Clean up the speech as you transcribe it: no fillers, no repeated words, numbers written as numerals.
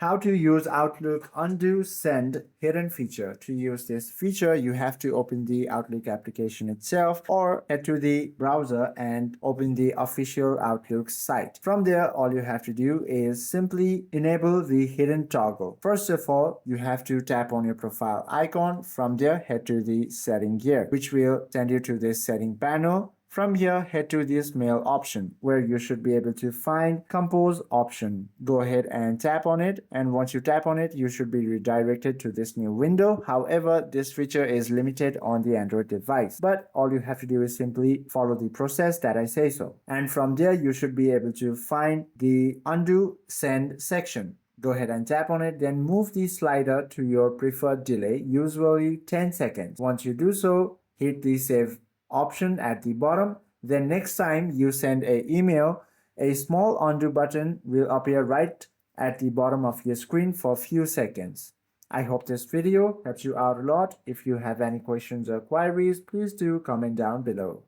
How to use Outlook Undo Send hidden feature. To use this feature, you have to open the Outlook application itself or head to the browser and open the official Outlook site. From there, all you have to do is simply enable the hidden toggle. First of all, you have to tap on your profile icon. From there, head to the setting gear, which will send you to this setting panel. From here, head to this mail option where you should be able to find compose option. Go ahead and tap on it, and once you tap on it, you should be redirected to this new window. However, this feature is limited on the Android device, but all you have to do is simply follow the process that I say so. And from there, you should be able to find the undo send section. Go ahead and tap on it, then move the slider to your preferred delay, usually 10 seconds. Once you do so, hit the save option at the bottom. Then next time you send an email, a small undo button will appear right at the bottom of your screen for a few seconds. I hope this video helps you out a lot. If you have any questions or queries, please do comment down below.